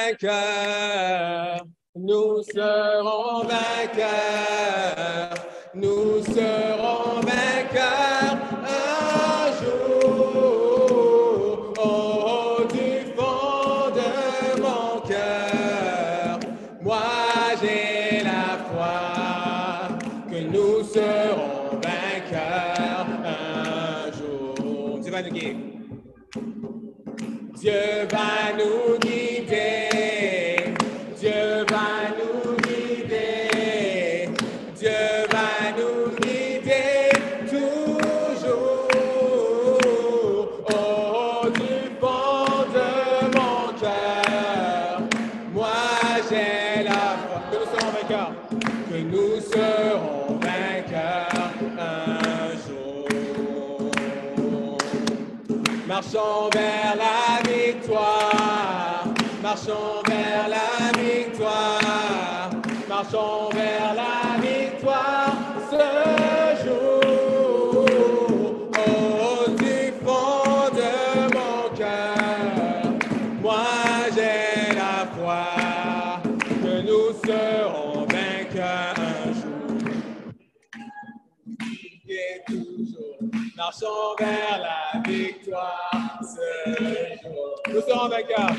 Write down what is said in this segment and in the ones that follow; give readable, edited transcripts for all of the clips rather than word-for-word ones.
vainqueurs. Nous serons vainqueurs. Nous serons vainqueurs un jour. Oh, du fond de mon cœur, moi j'ai la foi que nous serons vainqueurs un jour. Dieu va nous guider. Dieu va nous guider. Dieu va nous guider. Dieu va nous guider toujours. Oh, du fond de mon cœur, moi j'ai la foi que nous serons vainqueurs. Que nous serons vainqueurs un jour. Marchons vers la victoire. Marchons vers la victoire. Marchons vers la victoire ce jour. Oh, du fond de mon cœur, moi j'ai la foi que nous serons vainqueurs un jour. Et toujours, marchons vers la victoire ce jour. Nous serons vainqueurs.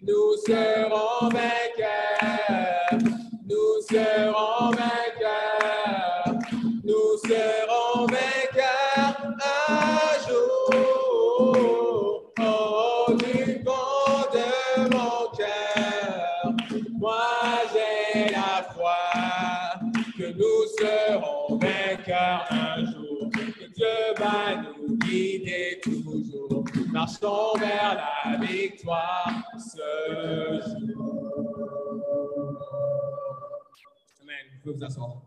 Nous serons vainqueurs. Nous serons vainqueurs. Nous serons vainqueurs un jour. Oh, du fond de mon cœur, moi j'ai la foi que nous serons vainqueurs un jour. Que Dieu va nous guider toujours. Marchons vers la victoire ce jour. Amen. Vous pouvez vous asseoir.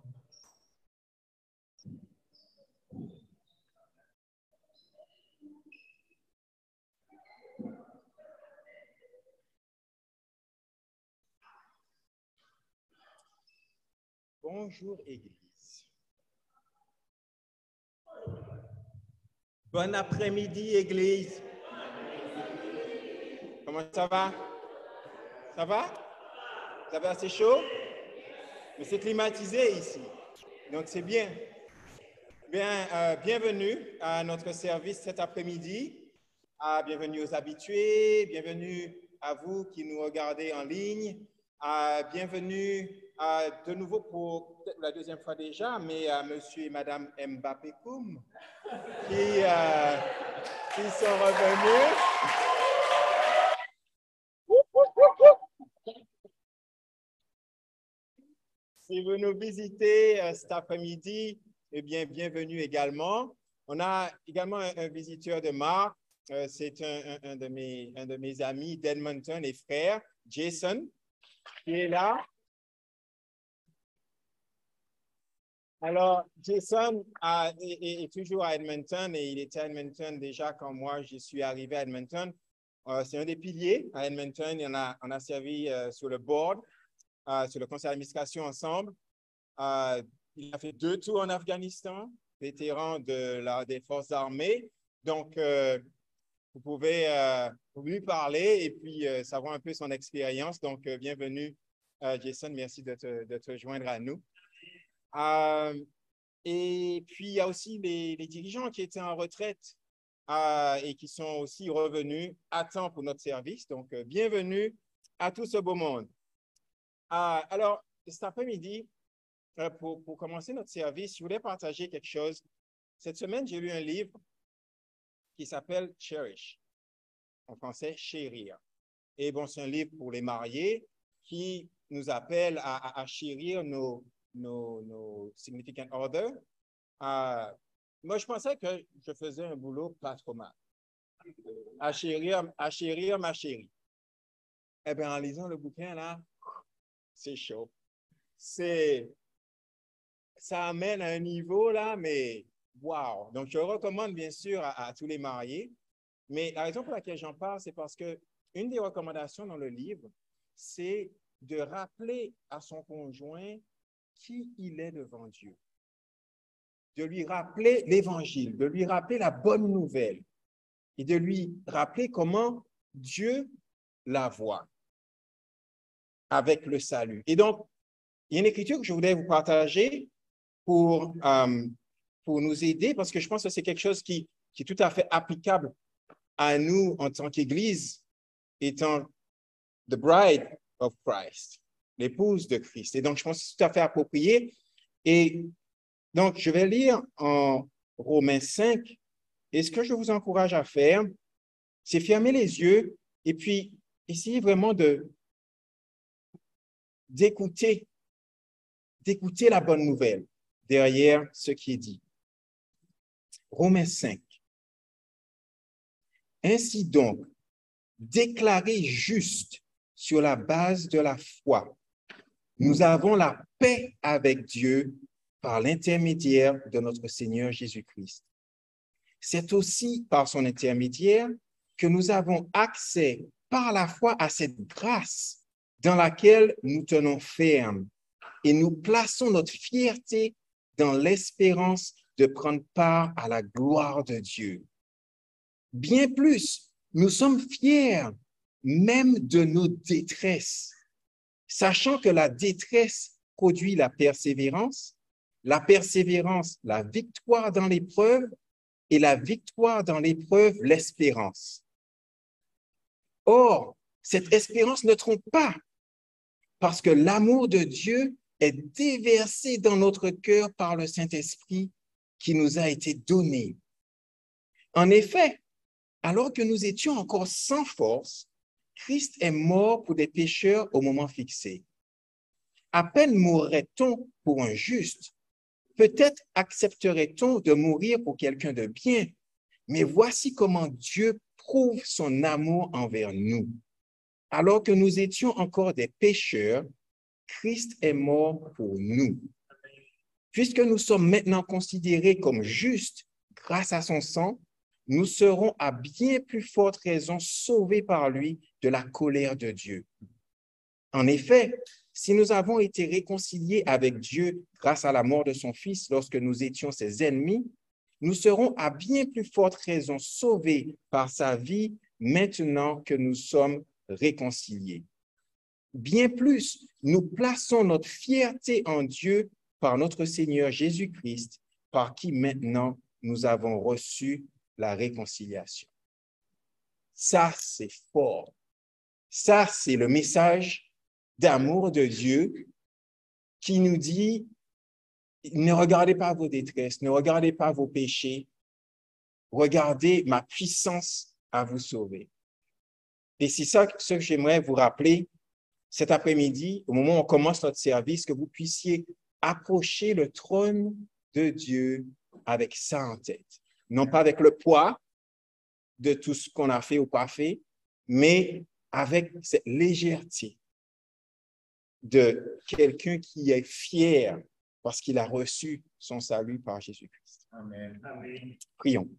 Bonjour, Église. Bon après-midi, Église. Comment ça va? Ça va? Ça va assez chaud? Mais c'est climatisé ici, donc c'est bien. Bien, bienvenue à notre service cet après-midi. Bienvenue aux habitués, bienvenue à vous qui nous regardez en ligne. Bienvenue de nouveau pour peut-être la deuxième fois déjà, mais monsieur et madame Mbappé Koum qui sont revenus. Si vous nous visitez cet après-midi, eh bien, bienvenue également. On a également un visiteur de marque. C'est un de mes amis d'Edmonton et frères, Jason, qui est là. Alors, Jason est toujours à Edmonton et il était à Edmonton déjà quand moi, je suis arrivé à Edmonton. C'est un des piliers à Edmonton. On a servi sur le board, sur le conseil d'administration ensemble. Il a fait 2 tours en Afghanistan, vétéran des forces armées. Donc, vous pouvez lui parler et puis savoir un peu son expérience. Donc, bienvenue, Jason. Merci de te joindre à nous. Et puis, il y a aussi les dirigeants qui étaient en retraite et qui sont aussi revenus à temps pour notre service. Donc, bienvenue à tout ce beau monde. Alors, cet après-midi, pour commencer notre service, je voulais partager quelque chose. Cette semaine, j'ai lu un livre qui s'appelle Cherish, en français, Chérir. Et bon, c'est un livre pour les mariés qui nous appelle à chérir nos significant others. Moi, je pensais que je faisais un boulot pas trop mal. À chérir ma chérie. Eh bien, en lisant le bouquin, là, c'est chaud. Ça amène à un niveau, là, mais wow! Donc, je recommande, bien sûr, à tous les mariés. Mais la raison pour laquelle j'en parle, c'est parce que une des recommandations dans le livre, c'est de rappeler à son conjoint qui il est devant Dieu. De lui rappeler l'Évangile, de lui rappeler la bonne nouvelle et de lui rappeler comment Dieu la voie avec le salut. Et donc, il y a une écriture que je voulais vous partager pour nous aider, parce que je pense que c'est quelque chose qui est tout à fait applicable à nous en tant qu'Église, étant the bride of Christ, l'épouse de Christ. Et donc, je pense que c'est tout à fait approprié. Et donc, je vais lire en Romains 5. Et ce que je vous encourage à faire, c'est fermer les yeux et puis essayer vraiment d'écouter la bonne nouvelle derrière ce qui est dit. Romains 5. Ainsi donc, déclarés justes sur la base de la foi, nous avons la paix avec Dieu par l'intermédiaire de notre Seigneur Jésus-Christ. C'est aussi par son intermédiaire que nous avons accès par la foi à cette grâce dans laquelle nous tenons ferme et nous plaçons notre fierté dans l'espérance de prendre part à la gloire de Dieu. Bien plus, nous sommes fiers même de nos détresses, sachant que la détresse produit la persévérance, la victoire dans l'épreuve, et la victoire dans l'épreuve, l'espérance. Or, cette espérance ne trompe pas, parce que l'amour de Dieu est déversé dans notre cœur par le Saint-Esprit qui nous a été donné. En effet, alors que nous étions encore sans force, Christ est mort pour des pécheurs au moment fixé. À peine mourrait-on pour un juste, peut-être accepterait-on de mourir pour quelqu'un de bien, mais voici comment Dieu prouve son amour envers nous. Alors que nous étions encore des pécheurs, Christ est mort pour nous. Puisque nous sommes maintenant considérés comme justes grâce à son sang, nous serons à bien plus forte raison sauvés par lui de la colère de Dieu. En effet, si nous avons été réconciliés avec Dieu grâce à la mort de son Fils lorsque nous étions ses ennemis, nous serons à bien plus forte raison sauvés par sa vie maintenant que nous sommes réconciliés. Bien plus, nous plaçons notre fierté en Dieu par notre Seigneur Jésus-Christ, par qui maintenant nous avons reçu la réconciliation. Ça, c'est fort. Ça, c'est le message d'amour de Dieu qui nous dit, ne regardez pas vos détresses, ne regardez pas vos péchés, regardez ma puissance à vous sauver. Et c'est ça ce que j'aimerais vous rappeler cet après-midi, au moment où on commence notre service, que vous puissiez approcher le trône de Dieu avec ça en tête. Non pas avec le poids de tout ce qu'on a fait ou pas fait, mais avec cette légèreté de quelqu'un qui est fier parce qu'il a reçu son salut par Jésus-Christ. Amen. Amen. Prions.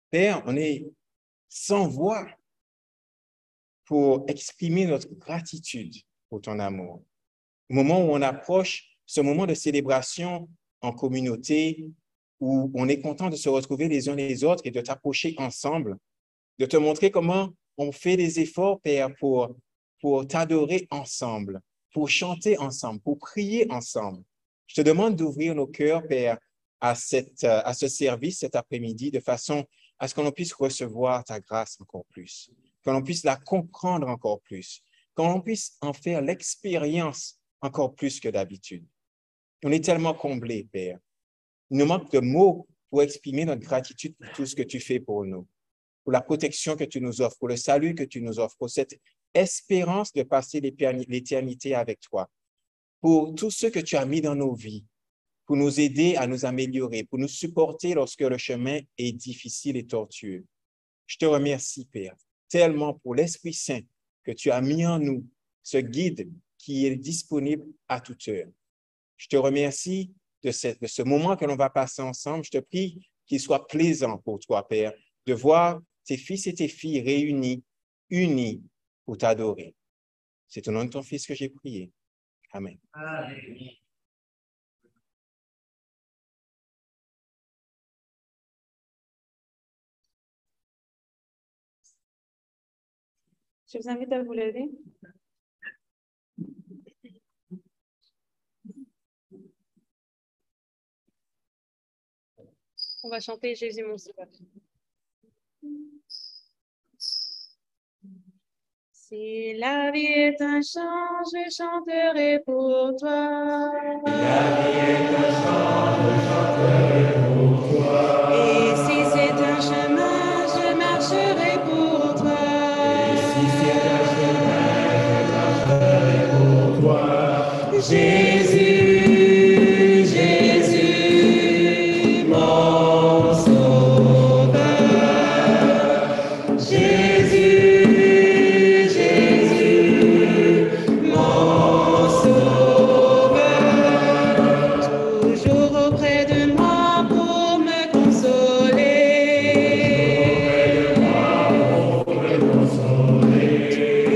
Père, on est sans voix pour exprimer notre gratitude pour ton amour. Au moment où on approche ce moment de célébration en communauté, où on est content de se retrouver les uns les autres et de t'approcher ensemble, de te montrer comment on fait des efforts, Père, pour t'adorer ensemble, pour chanter ensemble, pour prier ensemble. Je te demande d'ouvrir nos cœurs, Père, à ce service cet après-midi, de façon à ce que l'on puisse recevoir ta grâce encore plus, que l'on puisse la comprendre encore plus, que l'on puisse en faire l'expérience encore plus que d'habitude. On est tellement comblés, Père. Il nous manque de mots pour exprimer notre gratitude pour tout ce que tu fais pour nous, pour la protection que tu nous offres, pour le salut que tu nous offres, pour cette espérance de passer l'éternité avec toi, pour tout ce que tu as mis dans nos vies, pour nous aider à nous améliorer, pour nous supporter lorsque le chemin est difficile et tortueux. Je te remercie, Père, tellement pour l'Esprit Saint que tu as mis en nous, ce guide qui est disponible à toute heure. Je te remercie de ce moment que l'on va passer ensemble. Je te prie qu'il soit plaisant pour toi, Père, de voir tes fils et tes filles réunis, unis pour t'adorer. C'est au nom de ton Fils que j'ai prié. Amen. Amen. Je vous invite à vous lever. On va chanter Jésus mon sauveur. Si la vie est un chant, je chanterai pour toi. Si la vie est un chant, je chanterai pour toi. Et si c'est un chemin, je marcherai pour toi. Et si c'est un chemin, je marcherai pour toi. Jésus, Jésus, mon sauveur. Jésus, Jésus, mon sauveur, toujours auprès de moi pour me consoler.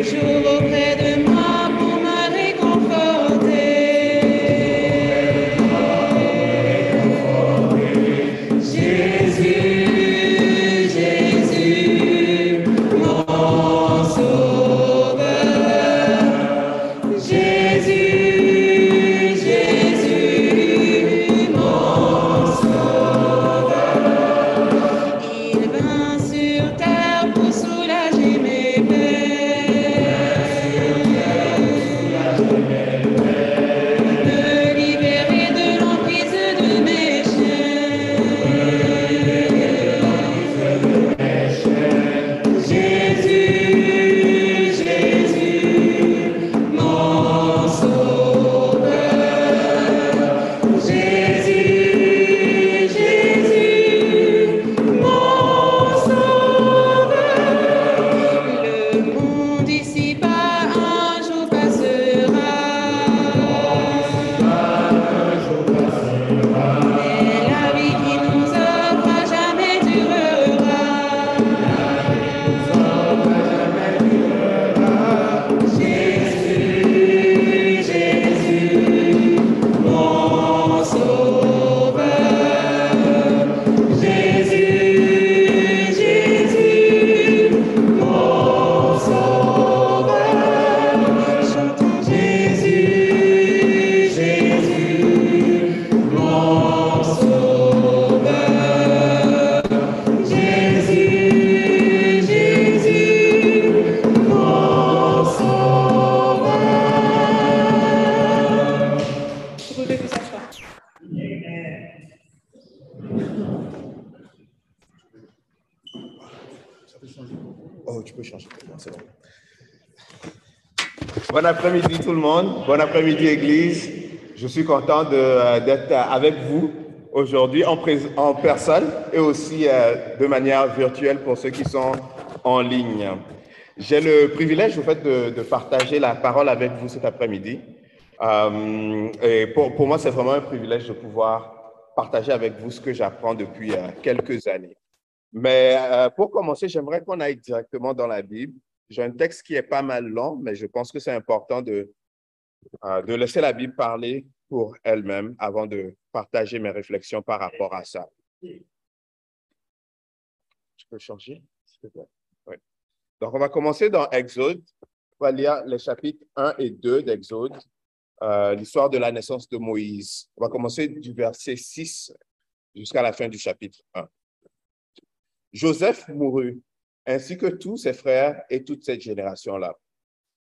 Toujours auprès de moi pour me réconforter. Jésus, Jésus, mon sauveur. Jésus, Jésus, mon sauveur. Il vint sur terre pour soulager mes peines, me libérer de l'emprise de mes chaînes. Jésus, Jésus, mon sauveur. Jésus, Jésus, mon sauveur. Le monde ici-bas un jour passera. Mais la vie qui nous offre à jamais durera. Jésus, Jésus, mon sauveur. Jésus, Jésus, mon sauveur. Chantons Jésus, Jésus, mon sauveur. Jésus, Jésus, mon sauveur. Vous pouvez vous asseoir. Oh, tu peux changer. C'est bon. Bon après-midi tout le monde. Bon après-midi Église. Je suis content d'être avec vous aujourd'hui en personne et aussi de manière virtuelle pour ceux qui sont en ligne. J'ai le privilège au fait de partager la parole avec vous cet après-midi. Et pour moi, c'est vraiment un privilège de pouvoir partager avec vous ce que j'apprends depuis quelques années. Mais pour commencer, j'aimerais qu'on aille directement dans la Bible. J'ai un texte qui est pas mal long, mais je pense que c'est important de laisser la Bible parler pour elle-même avant de partager mes réflexions par rapport à ça. Tu peux changer, s'il te plaît? Oui. Donc, on va commencer dans Exode. On va lire les chapitres 1 et 2 d'Exode, l'histoire de la naissance de Moïse. On va commencer du verset 6 jusqu'à la fin du chapitre 1. Joseph mourut, ainsi que tous ses frères et toute cette génération-là.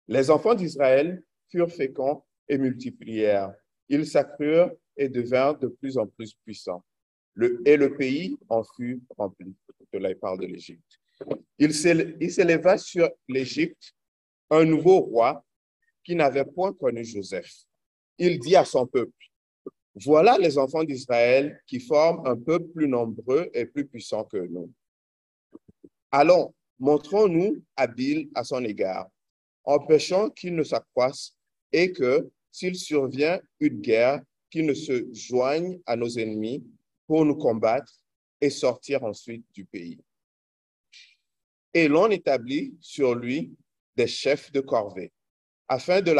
Les enfants d'Israël furent féconds et multiplièrent. Ils s'accrurent et devinrent de plus en plus puissants. Et le pays en fut rempli. De là, il parle de l'Égypte. Il s'éleva sur l'Égypte un nouveau roi qui n'avait point connu Joseph. Il dit à son peuple, « Voilà les enfants d'Israël qui forment un peuple plus nombreux et plus puissant que nous. Allons, montrons-nous habiles à son égard, empêchons qu'il ne s'accroisse et que, s'il survient une guerre, qu'il ne se joigne à nos ennemis pour nous combattre et sortir ensuite du pays. » Et l'on établit sur lui des chefs de corvée, afin de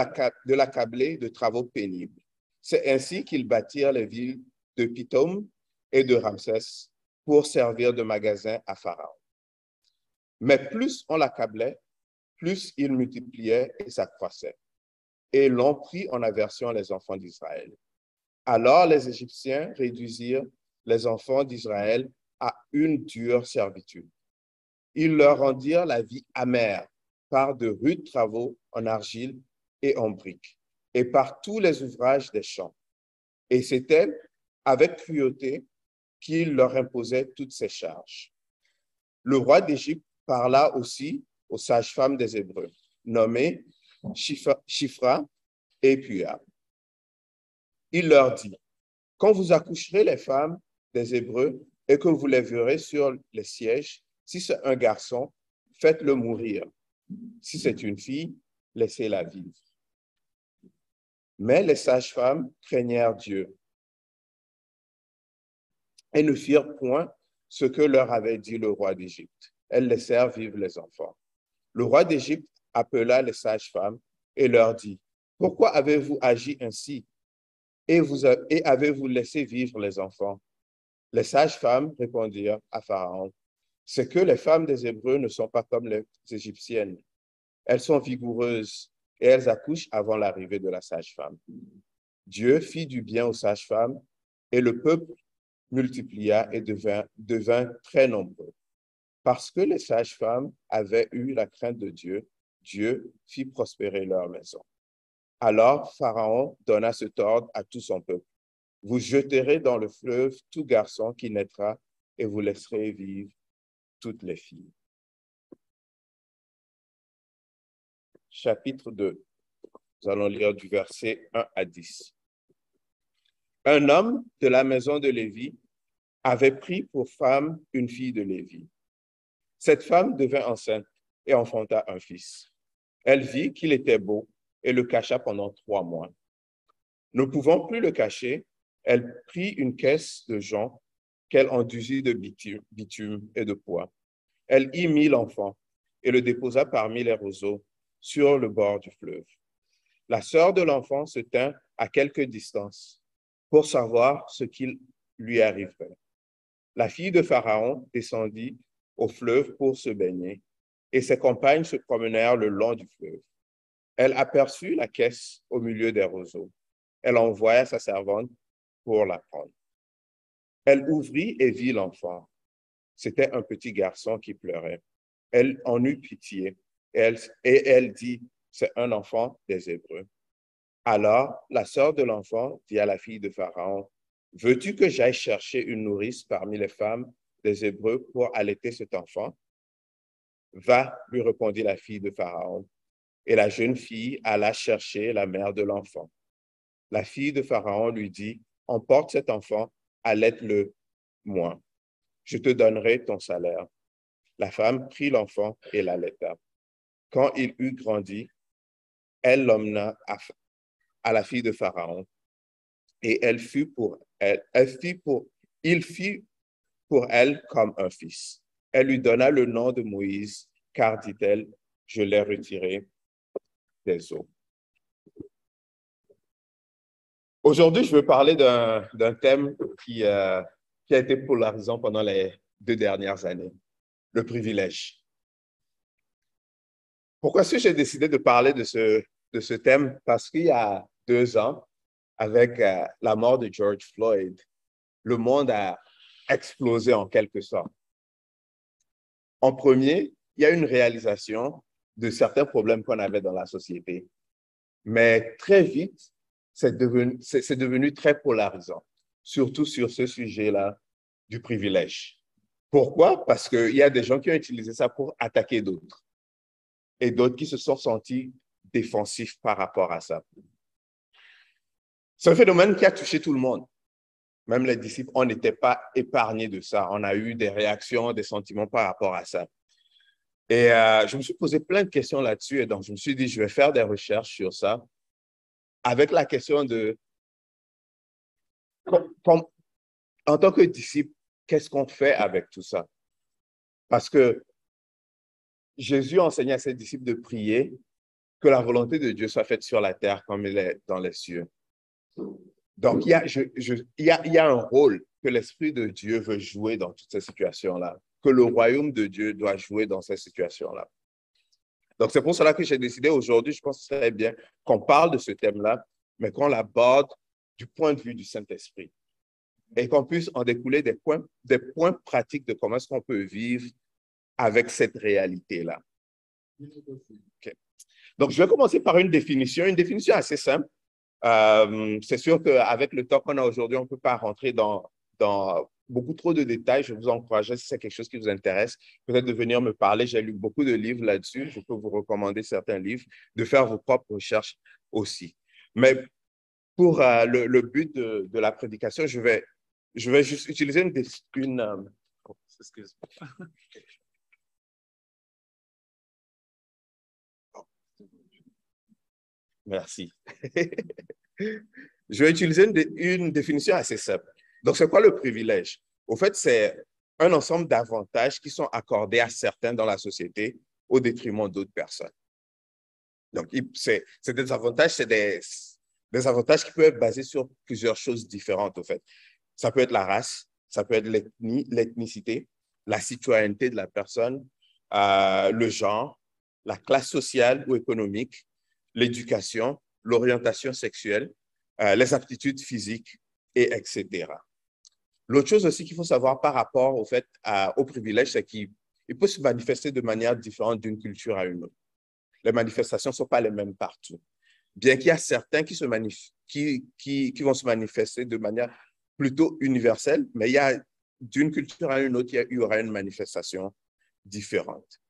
l'accabler de travaux pénibles. C'est ainsi qu'ils bâtirent les villes de Pithom et de Ramsès pour servir de magasin à Pharaon. Mais plus on l'accablait, plus ils multipliaient et s'accroissaient. Et l'on prit en aversion les enfants d'Israël. Alors les Égyptiens réduisirent les enfants d'Israël à une dure servitude. Ils leur rendirent la vie amère par de rudes travaux en argile et en briques, et par tous les ouvrages des champs. Et c'était avec cruauté qu'il leur imposait toutes ces charges. Le roi d'Égypte parla aussi aux sages-femmes des Hébreux, nommées Shifra et Pua. Il leur dit, quand vous accoucherez les femmes des Hébreux et que vous les verrez sur les sièges, si c'est un garçon, faites-le mourir. Si c'est une fille, laissez-la vivre. Mais les sages-femmes craignèrent Dieu et ne firent point ce que leur avait dit le roi d'Égypte. Elles laissèrent vivre les enfants. Le roi d'Égypte appela les sages-femmes et leur dit, « Pourquoi avez-vous agi ainsi et avez-vous laissé vivre les enfants ?» Les sages-femmes répondirent à Pharaon, « C'est que les femmes des Hébreux ne sont pas comme les Égyptiennes. Elles sont vigoureuses et elles accouchent avant l'arrivée de la sage-femme. » Dieu fit du bien aux sages-femmes et le peuple multiplia et devint très nombreux. Parce que les sages-femmes avaient eu la crainte de Dieu, Dieu fit prospérer leur maison. Alors Pharaon donna cet ordre à tout son peuple. Vous jeterez dans le fleuve tout garçon qui naîtra et vous laisserez vivre toutes les filles. Chapitre 2. Nous allons lire du verset 1 à 10. Un homme de la maison de Lévi avait pris pour femme une fille de Lévi. Cette femme devint enceinte et enfanta un fils. Elle vit qu'il était beau et le cacha pendant 3 mois. Ne pouvant plus le cacher, elle prit une caisse de jonc qu'elle enduisit de bitume et de pois. Elle y mit l'enfant et le déposa parmi les roseaux sur le bord du fleuve. La sœur de l'enfant se tint à quelque distance pour savoir ce qu'il lui arriverait. La fille de Pharaon descendit au fleuve pour se baigner et ses compagnes se promenèrent le long du fleuve. Elle aperçut la caisse au milieu des roseaux. Elle envoya sa servante pour la prendre. Elle ouvrit et vit l'enfant. C'était un petit garçon qui pleurait. Elle en eut pitié et elle dit, c'est un enfant des Hébreux. Alors, la sœur de l'enfant dit à la fille de Pharaon, veux-tu que j'aille chercher une nourrice parmi les femmes des Hébreux pour allaiter cet enfant? Va, lui répondit la fille de Pharaon. Et la jeune fille alla chercher la mère de l'enfant. La fille de Pharaon lui dit, emporte cet enfant, allaite-le moi. Je te donnerai ton salaire. La femme prit l'enfant et l'allaita. Quand il eut grandi, elle l'emmena à la fille de Pharaon et il fit pour elle comme un fils. Elle lui donna le nom de Moïse, car, dit-elle, je l'ai retiré des eaux. Aujourd'hui, je veux parler d'un thème qui a été polarisant pendant les 2 dernières années, le privilège. Pourquoi est-ce que j'ai décidé de parler de ce thème? Parce qu'il y a 2 ans, avec la mort de George Floyd, le monde a explosé en quelque sorte. En premier, il y a une réalisation de certains problèmes qu'on avait dans la société. Mais très vite, c'est devenu très polarisant, surtout sur ce sujet-là du privilège. Pourquoi? Parce qu'il y a des gens qui ont utilisé ça pour attaquer d'autres et d'autres qui se sont sentis défensifs par rapport à ça. C'est un phénomène qui a touché tout le monde. Même les disciples, on n'était pas épargnés de ça. On a eu des réactions, des sentiments par rapport à ça. Et je me suis posé plein de questions là-dessus et donc je me suis dit, je vais faire des recherches sur ça avec la question de, en tant que disciple, qu'est-ce qu'on fait avec tout ça? Parce que Jésus enseignait à ses disciples de prier que la volonté de Dieu soit faite sur la terre comme elle est dans les cieux. Donc, il y a un rôle que l'Esprit de Dieu veut jouer dans toutes ces situations-là, que le royaume de Dieu doit jouer dans ces situations-là. Donc, c'est pour cela que j'ai décidé aujourd'hui, je pense que ce serait bien qu'on parle de ce thème-là, mais qu'on l'aborde du point de vue du Saint-Esprit et qu'on puisse en découler des points pratiques de comment est-ce qu'on peut vivre avec cette réalité-là. Okay. Donc, je vais commencer par une définition assez simple. C'est sûr qu'avec le temps qu'on a aujourd'hui, on ne peut pas rentrer dans beaucoup trop de détails. Je vous encourage, si c'est quelque chose qui vous intéresse, peut-être de venir me parler. J'ai lu beaucoup de livres là-dessus. Je peux vous recommander certains livres, de faire vos propres recherches aussi. Mais pour le but de la prédication, je vais juste utiliser excuse-moi. Merci. Je vais utiliser une définition assez simple. Donc, c'est quoi le privilège? Au fait, c'est un ensemble d'avantages qui sont accordés à certains dans la société au détriment d'autres personnes. Donc, c'est des avantages, des avantages qui peuvent être basés sur plusieurs choses différentes, au fait. Ça peut être la race, ça peut être l'ethnicité, la citoyenneté de la personne, le genre, la classe sociale ou économique, l'éducation, l'orientation sexuelle, les aptitudes physiques, et etc. L'autre chose aussi qu'il faut savoir par rapport au fait au privilège, c'est qu'il peut se manifester de manière différente d'une culture à une autre. Les manifestations ne sont pas les mêmes partout. Bien qu'il y a certains qui vont se manifester de manière plutôt universelle, mais il y a d'une culture à une autre, il y aura une manifestation différente.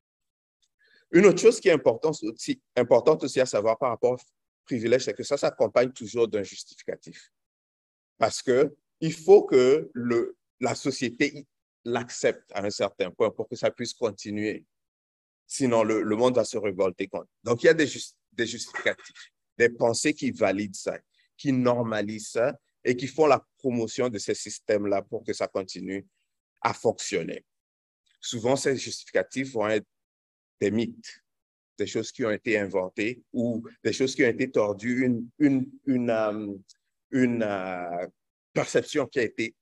Une autre chose qui est importante aussi à savoir par rapport au privilège, c'est que ça s'accompagne toujours d'un justificatif. Parce qu'il faut que la société l'accepte à un certain point pour que ça puisse continuer. Sinon, le monde va se révolter contre. Donc, il y a des justificatifs, des pensées qui valident ça, qui normalisent ça et qui font la promotion de ces systèmes-là pour que ça continue à fonctionner. Souvent, ces justificatifs vont être des mythes, des choses qui ont été inventées ou des choses qui ont été tordues, une perception qui a été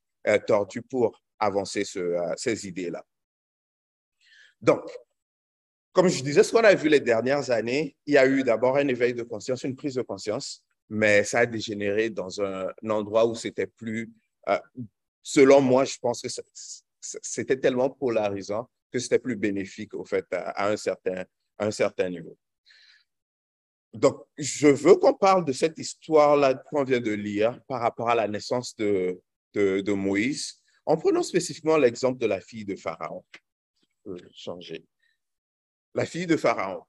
tordue pour avancer ces idées-là. Donc, comme je disais, ce qu'on a vu les dernières années, il y a eu d'abord un éveil de conscience, une prise de conscience, mais ça a dégénéré dans un endroit où c'était plus, selon moi, je pense que c'était tellement polarisant que c'était plus bénéfique, au fait, à un certain niveau. Donc, je veux qu'on parle de cette histoire-là qu'on vient de lire par rapport à la naissance de Moïse, en prenant spécifiquement l'exemple de la fille de Pharaon. Je peux changer. La fille de Pharaon.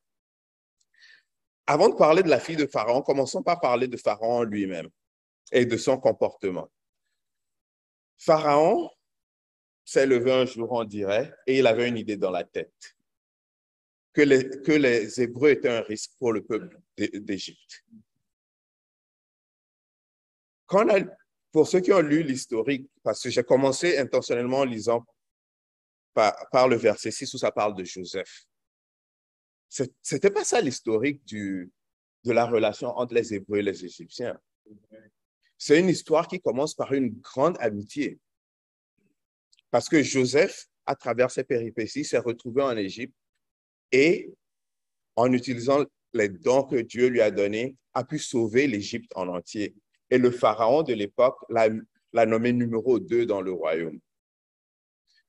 Avant de parler de la fille de Pharaon, commençons par parler de Pharaon lui-même et de son comportement. Pharaon s'est levé un jour, on dirait, et il avait une idée dans la tête, que les Hébreux étaient un risque pour le peuple d'Égypte. Pour ceux qui ont lu l'historique, parce que j'ai commencé intentionnellement en lisant par le verset 6 où ça parle de Joseph. C'était pas ça l'historique de la relation entre les Hébreux et les Égyptiens. C'est une histoire qui commence par une grande amitié. Parce que Joseph, à travers ses péripéties, s'est retrouvé en Égypte et, en utilisant les dons que Dieu lui a donnés, a pu sauver l'Égypte en entier. Et le pharaon de l'époque l'a nommé numéro 2 dans le royaume.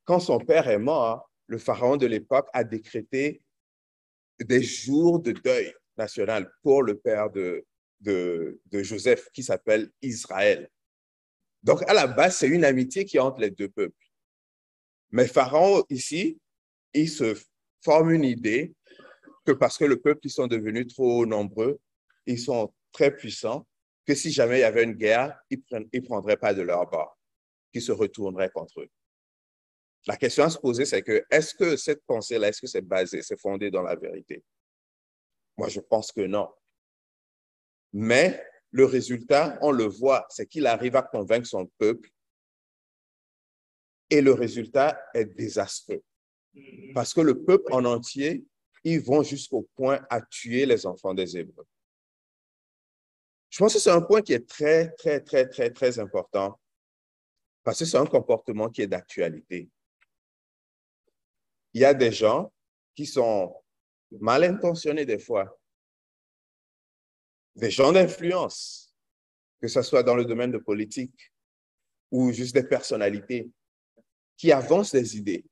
Quand son père est mort, le pharaon de l'époque a décrété des jours de deuil national pour le père de Joseph, qui s'appelle Israël. Donc, à la base, c'est une amitié qui est entre les deux peuples. Mais Pharaon, ici, il se forme une idée que parce que le peuple, ils sont devenus trop nombreux, ils sont très puissants, que si jamais il y avait une guerre, ils ne prendraient pas de leur bord, qu'ils se retourneraient contre eux. La question à se poser, c'est que est-ce que cette pensée-là, est-ce que c'est basé, c'est fondé dans la vérité? Moi, je pense que non. Mais le résultat, on le voit, c'est qu'il arrive à convaincre son peuple et le résultat est désastreux. Parce que le peuple en entier, ils vont jusqu'au point à tuer les enfants des Hébreux. Je pense que c'est un point qui est très, très, très, très, très important parce que c'est un comportement qui est d'actualité. Il y a des gens qui sont mal intentionnés des fois, des gens d'influence, que ce soit dans le domaine de politique ou juste des personnalités qui avancent des idées.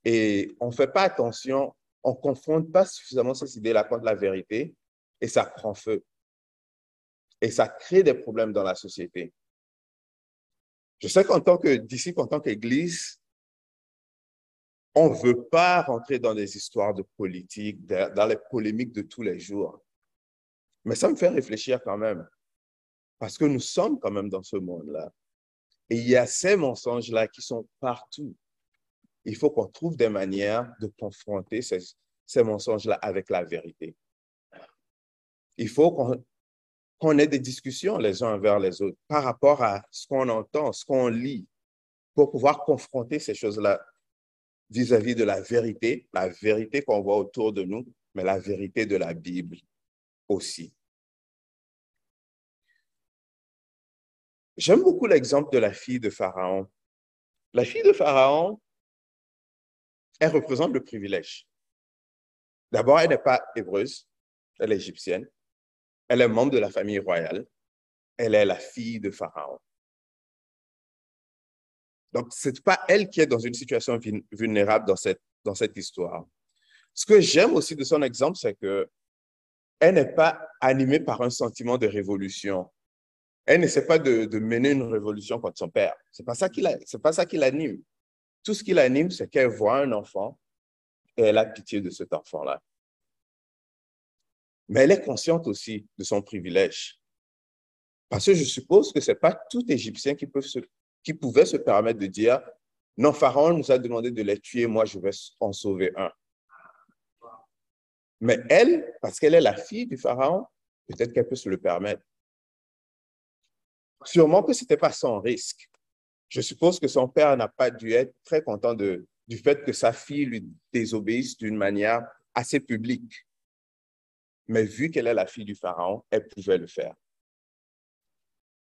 Et on ne fait pas attention, on ne confronte pas suffisamment ces idées-là contre la vérité et ça prend feu. Et ça crée des problèmes dans la société. Je sais qu'en tant que disciple, en tant qu'Église, on ne veut pas rentrer dans des histoires de politique, dans les polémiques de tous les jours. Mais ça me fait réfléchir quand même, parce que nous sommes quand même dans ce monde-là. Et il y a ces mensonges-là qui sont partout. Il faut qu'on trouve des manières de confronter ces mensonges-là avec la vérité. Il faut qu'on ait des discussions les uns envers les autres par rapport à ce qu'on entend, ce qu'on lit, pour pouvoir confronter ces choses-là vis-à-vis de la vérité qu'on voit autour de nous, mais la vérité de la Bible aussi. J'aime beaucoup l'exemple de la fille de Pharaon. La fille de Pharaon, elle représente le privilège. D'abord, elle n'est pas hébreuse, elle est égyptienne. Elle est membre de la famille royale. Elle est la fille de Pharaon. Donc, ce n'est pas elle qui est dans une situation vulnérable dans cette histoire. Ce que j'aime aussi de son exemple, c'est qu'elle n'est pas animée par un sentiment de révolution. Elle n'essaie pas de mener une révolution contre son père. Ce n'est pas ça qui l'anime. Tout ce qui l'anime, c'est qu'elle voit un enfant et elle a pitié de cet enfant-là. Mais elle est consciente aussi de son privilège. Parce que je suppose que ce n'est pas tout Égyptien qui pouvait se permettre de dire « Non, Pharaon nous a demandé de les tuer, moi je vais en sauver un. » Mais elle, parce qu'elle est la fille du Pharaon, peut-être qu'elle peut se le permettre. Sûrement que ce n'était pas sans risque. Je suppose que son père n'a pas dû être très content du fait que sa fille lui désobéisse d'une manière assez publique. Mais vu qu'elle est la fille du Pharaon, elle pouvait le faire.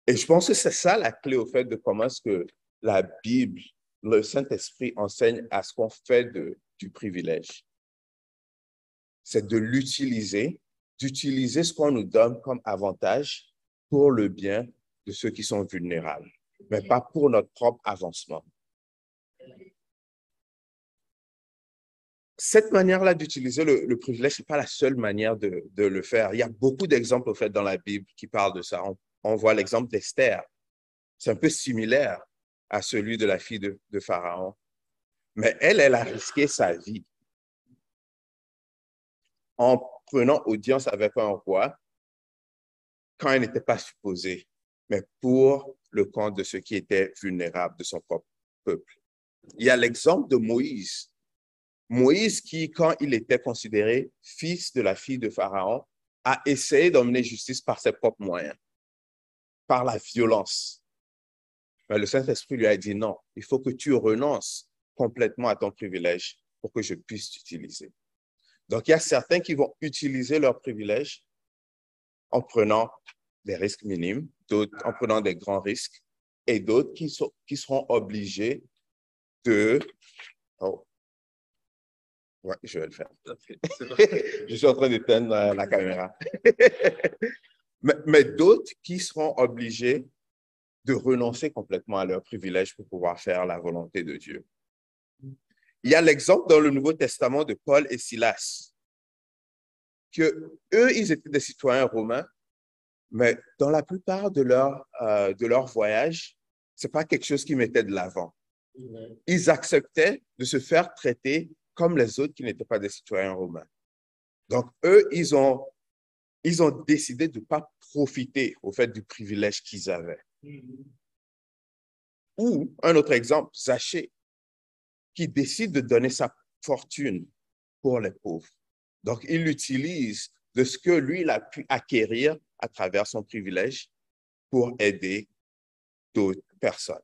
Et je pense que c'est ça la clé au fait de comment est-ce que la Bible, le Saint-Esprit enseigne à ce qu'on fait du privilège. C'est de l'utiliser, d'utiliser ce qu'on nous donne comme avantage pour le bien de ceux qui sont vulnérables, mais pas pour notre propre avancement. Cette manière-là d'utiliser le privilège, ce n'est pas la seule manière de le faire. Il y a beaucoup d'exemples au fait dans la Bible qui parlent de ça. On voit l'exemple d'Esther. C'est un peu similaire à celui de la fille de Pharaon. Mais elle a risqué sa vie en prenant audience avec un roi quand elle n'était pas supposée, mais pour le compte de ceux qui étaient vulnérables de son propre peuple. Il y a l'exemple de Moïse. Moïse qui, quand il était considéré fils de la fille de Pharaon, a essayé d'emmener justice par ses propres moyens, par la violence. Mais le Saint-Esprit lui a dit non, il faut que tu renonces complètement à ton privilège pour que je puisse t'utiliser. Donc, il y a certains qui vont utiliser leur privilège en prenant des risques minimes, d'autres en prenant des grands risques, et d'autres qui seront obligés de... Oh. Ouais, je vais le faire. Je suis en train d'éteindre la caméra. mais d'autres qui seront obligés de renoncer complètement à leur privilège pour pouvoir faire la volonté de Dieu. Il y a l'exemple dans le Nouveau Testament de Paul et Silas, que eux, ils étaient des citoyens romains, mais dans la plupart de leur voyage, ce n'est pas quelque chose qu'ils mettaient de l'avant. Ils acceptaient de se faire traiter comme les autres qui n'étaient pas des citoyens romains. Donc, eux, ils ont décidé de ne pas profiter au fait du privilège qu'ils avaient. Ou, un autre exemple, Zachée, qui décide de donner sa fortune pour les pauvres. Donc, il utilise de ce que lui, il a pu acquérir à travers son privilège pour aider d'autres personnes.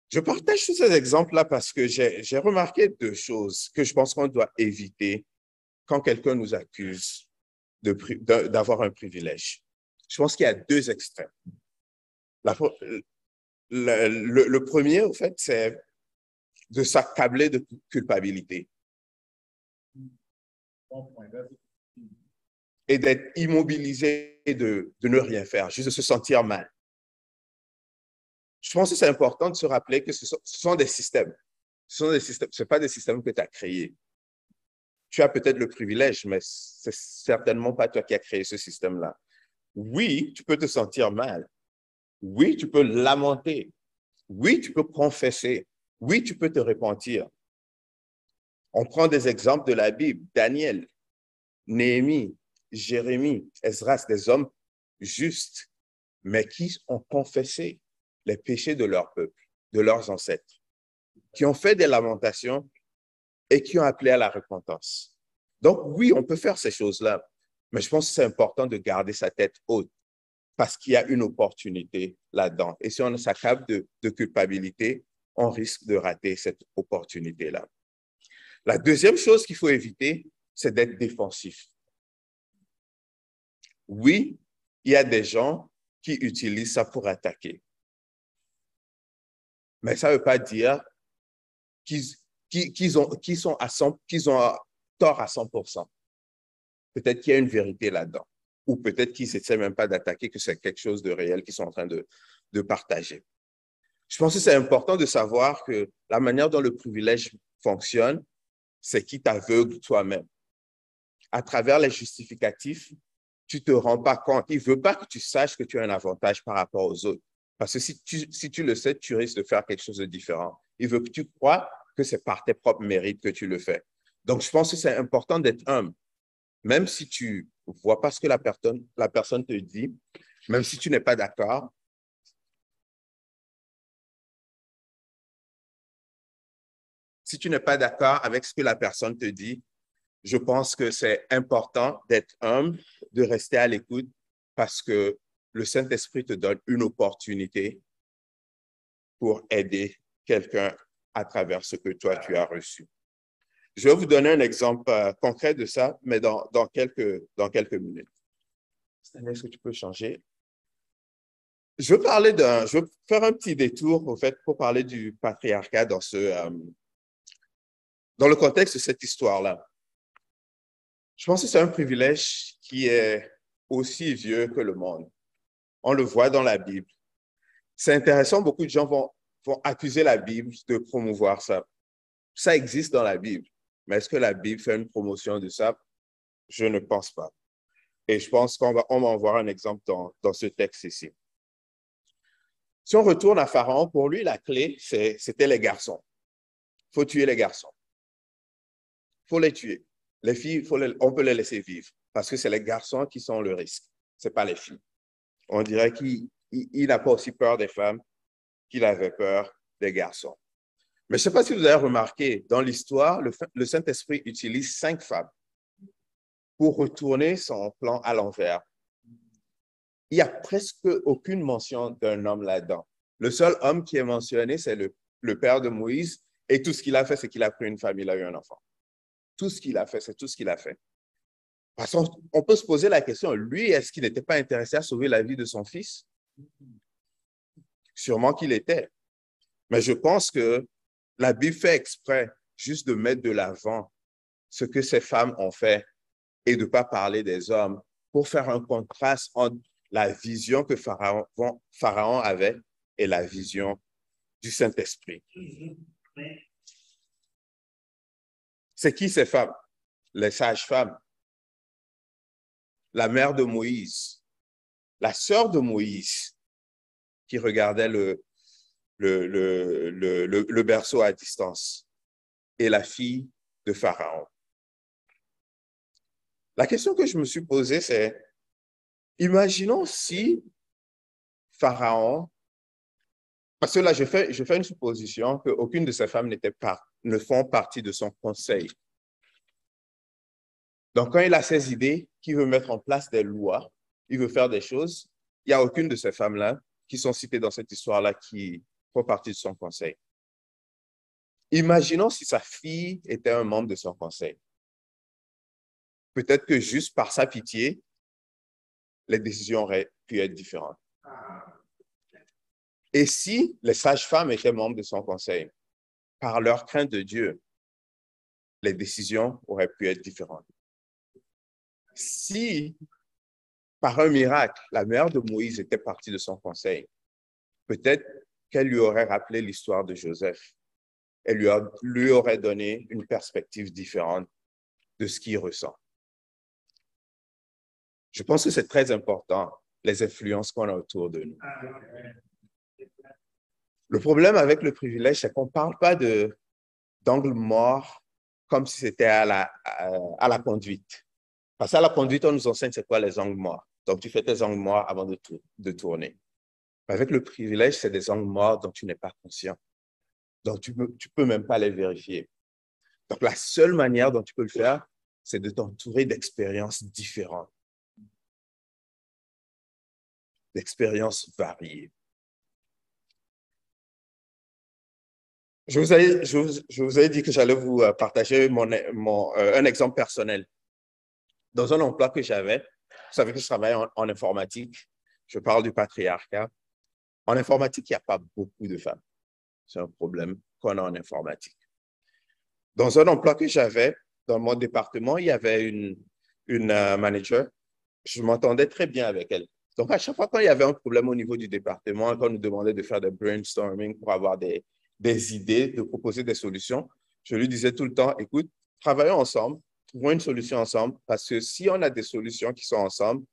Je partage tous ces exemples-là parce que j'ai remarqué deux choses que je pense qu'on doit éviter quand quelqu'un nous accuse d'avoir un privilège. Je pense qu'il y a deux extrêmes. Le premier, en fait, c'est de s'accabler de culpabilité et d'être immobilisé de ne rien faire, juste de se sentir mal. Je pense que c'est important de se rappeler que ce sont des systèmes. Ce ne sont pas des systèmes que tu as créés. Tu as peut-être le privilège, mais ce n'est certainement pas toi qui as créé ce système-là. Oui, tu peux te sentir mal. Oui, tu peux lamenter. Oui, tu peux confesser. Oui, tu peux te repentir. On prend des exemples de la Bible. Daniel, Néhémie, Jérémie, Esdras, des hommes justes, mais qui ont confessé les péchés de leur peuple, de leurs ancêtres, qui ont fait des lamentations et qui ont appelé à la repentance. Donc oui, on peut faire ces choses-là, mais je pense que c'est important de garder sa tête haute parce qu'il y a une opportunité là-dedans. Et si on s'accable de culpabilité, on risque de rater cette opportunité-là. La deuxième chose qu'il faut éviter, c'est d'être défensif. Oui, il y a des gens qui utilisent ça pour attaquer. Mais ça ne veut pas dire qu'ils ont tort à 100%. Peut-être qu'il y a une vérité là-dedans. Ou peut-être qu'ils n'essaient même pas d'attaquer, que c'est quelque chose de réel qu'ils sont en train de partager. Je pense que c'est important de savoir que la manière dont le privilège fonctionne, c'est qu'il t'aveugle toi-même. À travers les justificatifs, tu ne te rends pas compte. Il ne veut pas que tu saches que tu as un avantage par rapport aux autres. Parce que si tu le sais, tu risques de faire quelque chose de différent. Il veut que tu crois que c'est par tes propres mérites que tu le fais. Donc, je pense que c'est important d'être humble. Même si tu ne vois pas ce que la personne te dit, même si tu n'es pas d'accord, si tu n'es pas d'accord avec ce que la personne te dit, je pense que c'est important d'être humble, de rester à l'écoute parce que le Saint-Esprit te donne une opportunité pour aider quelqu'un à travers ce que toi, tu as reçu. Je vais vous donner un exemple concret de ça, mais dans quelques minutes. Est-ce que tu peux changer? Je veux faire un petit détour, au fait, pour parler du patriarcat dans le contexte de cette histoire-là. Je pense que c'est un privilège qui est aussi vieux que le monde. On le voit dans la Bible. C'est intéressant, beaucoup de gens vont accuser la Bible de promouvoir ça. Ça existe dans la Bible, mais est-ce que la Bible fait une promotion de ça? Je ne pense pas. Et je pense qu'on va en voir un exemple dans ce texte ici. Si on retourne à Pharaon, pour lui, la clé, c'était les garçons. Il faut tuer les garçons. Il faut les tuer. Les filles, on peut les laisser vivre parce que c'est les garçons qui sont le risque. Ce n'est pas les filles. On dirait qu'il n'a pas aussi peur des femmes qu'il avait peur des garçons. Mais je ne sais pas si vous avez remarqué, dans l'histoire, le Saint-Esprit utilise 5 femmes pour retourner son plan à l'envers. Il n'y a presque aucune mention d'un homme là-dedans. Le seul homme qui est mentionné, c'est le père de Moïse, et tout ce qu'il a fait, c'est qu'il a pris une femme, il a eu un enfant. Tout ce qu'il a fait, c'est tout ce qu'il a fait. Parce qu'on peut se poser la question, lui, est-ce qu'il n'était pas intéressé à sauver la vie de son fils? Sûrement qu'il était. Mais je pense que la Bible fait exprès juste de mettre de l'avant ce que ces femmes ont fait et de ne pas parler des hommes pour faire un contraste entre la vision que Pharaon avait et la vision du Saint-Esprit. C'est qui ces femmes? Les sages-femmes, la mère de Moïse, la sœur de Moïse qui regardait le berceau à distance et la fille de Pharaon. La question que je me suis posée, c'est, imaginons si Pharaon, parce que là, je fais une supposition qu'aucune de ces femmes ne font partie de son conseil. Donc, quand il a ses idées, qu'il veut mettre en place des lois, il veut faire des choses, il n'y a aucune de ces femmes-là qui sont citées dans cette histoire-là qui font partie de son conseil. Imaginons si sa fille était un membre de son conseil. Peut-être que juste par sa pitié, les décisions auraient pu être différentes. Et si les sages-femmes étaient membres de son conseil? par leur crainte de Dieu, les décisions auraient pu être différentes. Si, par un miracle, la mère de Moïse était partie de son conseil, peut-être qu'elle lui aurait rappelé l'histoire de Joseph. Elle lui aurait donné une perspective différente de ce qu'il ressent. Je pense que c'est très important, les influences qu'on a autour de nous. Le problème avec le privilège, c'est qu'on ne parle pas d'angle mort comme si c'était à la conduite. Parce qu'à la conduite, on nous enseigne c'est quoi les angles morts. Donc, tu fais tes angles morts avant de tourner. Avec le privilège, c'est des angles morts dont tu n'es pas conscient. Donc, tu peux même pas les vérifier. Donc, la seule manière dont tu peux le faire, c'est de t'entourer d'expériences différentes, d'expériences variées. Je vous ai dit que j'allais vous partager un exemple personnel. Dans un emploi que j'avais, vous savez que je travaille en informatique, je parle du patriarcat. En informatique, il n'y a pas beaucoup de femmes. C'est un problème qu'on a en informatique. Dans un emploi que j'avais, dans mon département, il y avait une manager. Je m'entendais très bien avec elle. Donc, à chaque fois quand il y avait un problème au niveau du département, quand on nous demandait de faire des brainstorming pour avoir des idées, de proposer des solutions, je lui disais tout le temps, écoute, travaillons ensemble, trouvons une solution ensemble, parce que si on a des solutions qui sont ensemble,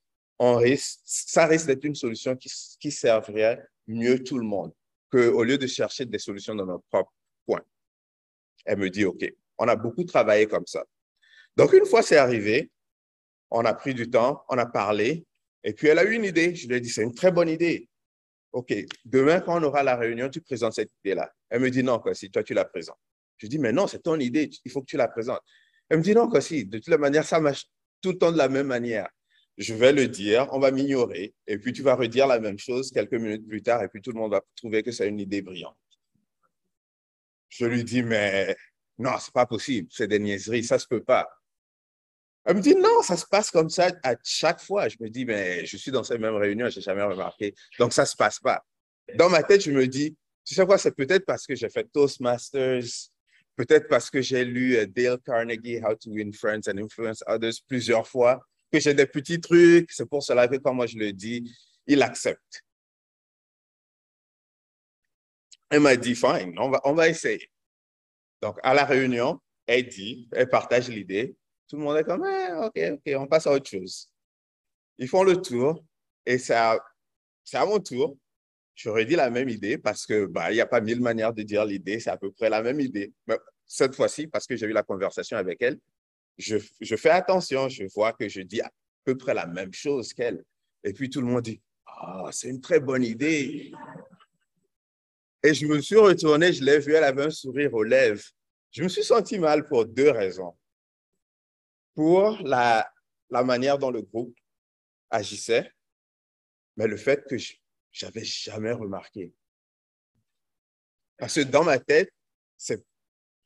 ça risque d'être une solution qui servirait mieux tout le monde, qu'au lieu de chercher des solutions dans notre propre coin. Elle me dit, OK, on a beaucoup travaillé comme ça. Donc, une fois c'est arrivé, on a pris du temps, on a parlé, et puis elle a eu une idée. Je lui ai dit, c'est une très bonne idée. OK, demain, quand on aura la réunion, tu présentes cette idée-là. Elle me dit, non, si toi, tu la présentes. Je dis, mais non, c'est ton idée, il faut que tu la présentes. Elle me dit, non, si, de toute la manière, ça marche tout le temps de la même manière. Je vais le dire, on va m'ignorer, et puis tu vas redire la même chose quelques minutes plus tard, et puis tout le monde va trouver que c'est une idée brillante. Je lui dis, mais non, c'est pas possible, c'est des niaiseries, ça se peut pas. Elle me dit, non, ça se passe comme ça à chaque fois. Je me dis, mais je suis dans ces mêmes réunions, je n'ai jamais remarqué. Donc, ça ne se passe pas. Dans ma tête, je me dis, tu sais quoi, c'est peut-être parce que j'ai fait Toastmasters, peut-être parce que j'ai lu Dale Carnegie, How to Win Friends and Influence Others plusieurs fois, que j'ai des petits trucs. C'est pour cela que quand moi je le dis, il accepte. Elle m'a dit, fine, on va essayer. Donc, à la réunion, elle partage l'idée. Tout le monde est comme, OK, on passe à autre chose. Ils font le tour et c'est à mon tour. Je redis la même idée parce que il n'y a pas 1000 manières de dire l'idée, c'est à peu près la même idée. Mais cette fois-ci, parce que j'ai eu la conversation avec elle, je fais attention, je vois que je dis à peu près la même chose qu'elle. Et puis tout le monde dit, c'est une très bonne idée. Et je me suis retourné, je l'ai vue, elle avait un sourire aux lèvres. Je me suis senti mal pour 2 raisons. Pour la manière dont le groupe agissait, mais le fait que je n'avais jamais remarqué. Parce que dans ma tête,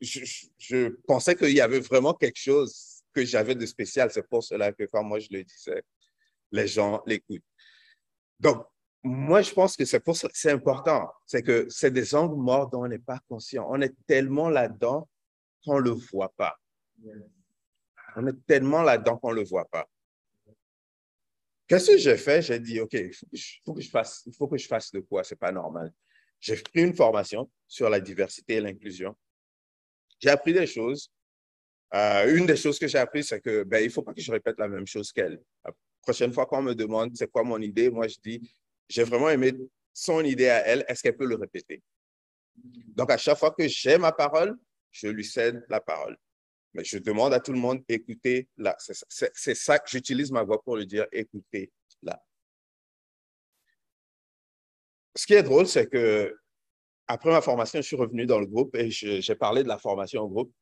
je pensais qu'il y avait vraiment quelque chose que j'avais de spécial. C'est pour cela que quand moi je le disais, les gens l'écoutent. Donc, moi, je pense que c'est pour ça que c'est important. C'est que c'est des angles morts dont on n'est pas conscient. On est tellement là-dedans qu'on ne le voit pas. On est tellement là-dedans qu'on ne le voit pas. Qu'est-ce que j'ai fait? J'ai dit, OK, il faut que je fasse de quoi? Ce n'est pas normal. J'ai pris une formation sur la diversité et l'inclusion. J'ai appris des choses. Une des choses que j'ai appris, c'est que il ne faut pas que je répète la même chose qu'elle. La prochaine fois qu'on me demande c'est quoi mon idée, moi je dis, j'ai vraiment aimé son idée à elle, est-ce qu'elle peut le répéter? Donc, à chaque fois que j'ai ma parole, je lui cède la parole. Mais je demande à tout le monde, écoutez là. C'est ça que j'utilise ma voix pour lui dire, écoutez là. Ce qui est drôle, c'est que après ma formation, je suis revenu dans le groupe et j'ai parlé de la formation au groupe.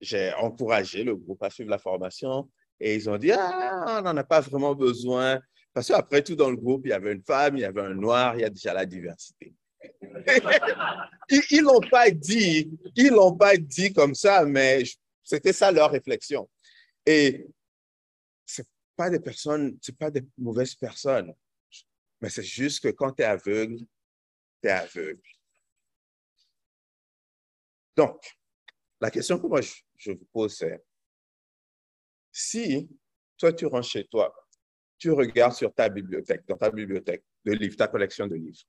J'ai encouragé le groupe à suivre la formation et ils ont dit, on n'en a pas vraiment besoin. Parce qu'après tout, dans le groupe, il y avait une femme, il y avait un noir, il y a déjà la diversité. Ils l'ont pas dit comme ça, mais c'était ça leur réflexion. Et c'est pas des mauvaises personnes, mais c'est juste que quand tu es aveugle, tu es aveugle. Donc, la question que moi je vous pose, c'est, si toi tu rentres chez toi, tu regardes sur ta bibliothèque, dans ta bibliothèque de livres, ta collection de livres,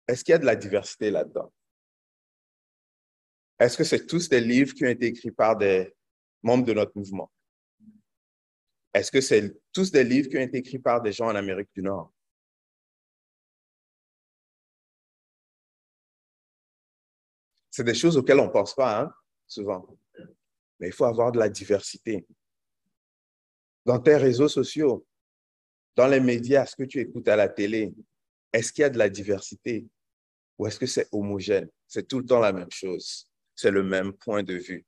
est-ce qu'il y a de la diversité là-dedans? Est-ce que c'est tous des livres qui ont été écrits par des membres de notre mouvement? Est-ce que c'est tous des livres qui ont été écrits par des gens en Amérique du Nord? C'est des choses auxquelles on ne pense pas, hein, souvent. Mais il faut avoir de la diversité. Dans tes réseaux sociaux, dans les médias, ce que tu écoutes à la télé, est-ce qu'il y a de la diversité ou est-ce que c'est homogène? C'est tout le temps la même chose. C'est le même point de vue.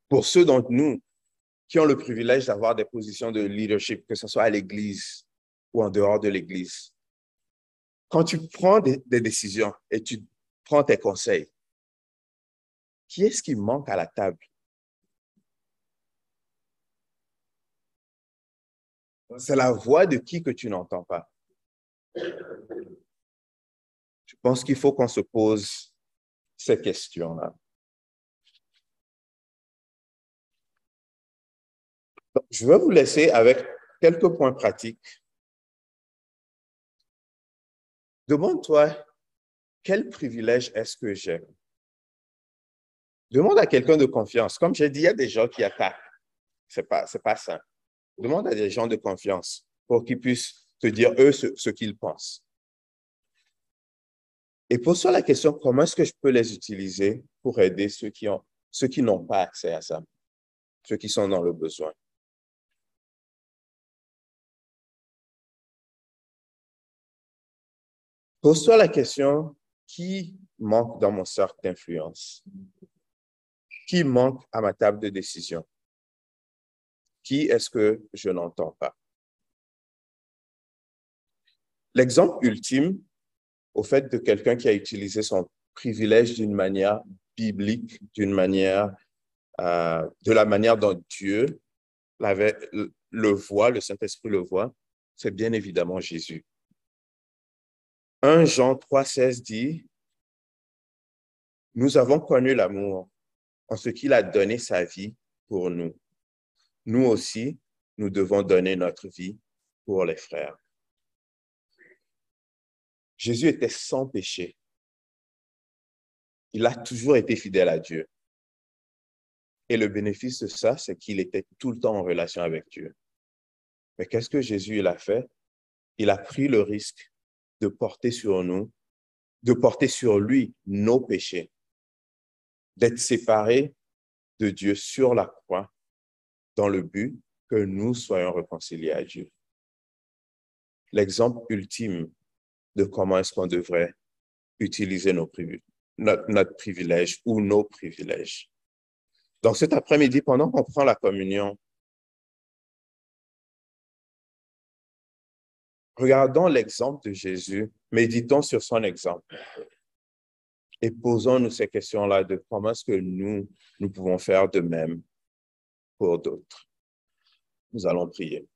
Pour ceux d'entre nous qui ont le privilège d'avoir des positions de leadership, que ce soit à l'Église ou en dehors de l'Église, quand tu prends des décisions et tu prends tes conseils, qui est-ce qui manque à la table? C'est la voix de qui que tu n'entends pas? Je pense qu'il faut qu'on se pose ces questions-là. Je vais vous laisser avec quelques points pratiques. Demande-toi, quel privilège est-ce que j'ai? Demande à quelqu'un de confiance. Comme j'ai dit, il y a des gens qui attaquent. C'est pas sain. Demande à des gens de confiance pour qu'ils puissent te dire, eux, ce qu'ils pensent. Et pose-toi la question, comment est-ce que je peux les utiliser pour aider ceux qui n'ont pas accès à ça, ceux qui sont dans le besoin. Pose-toi la question, qui manque dans mon cercle d'influence? Qui manque à ma table de décision? Qui est-ce que je n'entends pas? L'exemple ultime, au fait de quelqu'un qui a utilisé son privilège d'une manière biblique, d'une manière, de la manière dont Dieu le voit, le Saint-Esprit le voit, c'est bien évidemment Jésus. 1 Jean 3,16 dit, « Nous avons connu l'amour en ce qu'il a donné sa vie pour nous. Nous aussi, nous devons donner notre vie pour les frères. » Jésus était sans péché. Il a toujours été fidèle à Dieu. Et le bénéfice de ça, c'est qu'il était tout le temps en relation avec Dieu. Mais qu'est-ce que Jésus il a fait? Il a pris le risque de porter sur nous, de porter sur lui nos péchés, d'être séparé de Dieu sur la croix dans le but que nous soyons réconciliés à Dieu. L'exemple ultime de comment est-ce qu'on devrait utiliser notre privilège ou nos privilèges. Donc cet après-midi, pendant qu'on prend la communion, regardons l'exemple de Jésus, méditons sur son exemple et posons-nous ces questions-là de comment est-ce que nous pouvons faire de même pour d'autres. Nous allons prier.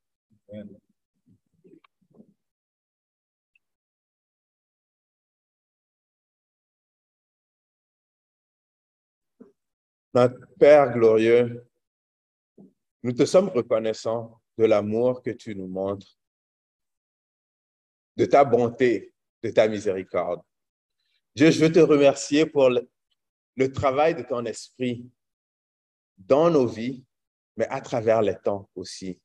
Notre Père glorieux, nous te sommes reconnaissants de l'amour que tu nous montres, de ta bonté, de ta miséricorde. Dieu, je veux te remercier pour le travail de ton esprit dans nos vies, mais à travers les temps aussi.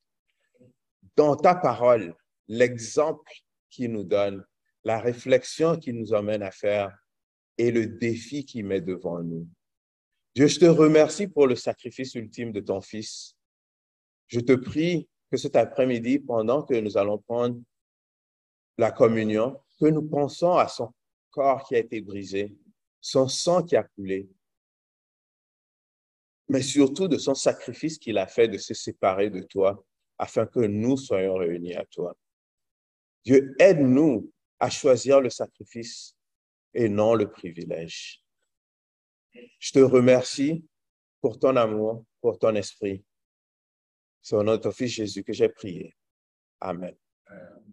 Dans ta parole, l'exemple qu'il nous donne, la réflexion qu'il nous emmène à faire et le défi qu'il met devant nous. Dieu, je te remercie pour le sacrifice ultime de ton Fils. Je te prie que cet après-midi, pendant que nous allons prendre la communion, que nous pensons à son corps qui a été brisé, son sang qui a coulé, mais surtout de son sacrifice qu'il a fait de se séparer de toi afin que nous soyons réunis à toi. Dieu, aide-nous à choisir le sacrifice et non le privilège. Je te remercie pour ton amour, pour ton esprit. C'est au nom de ton Fils Jésus que j'ai prié. Amen. Amen.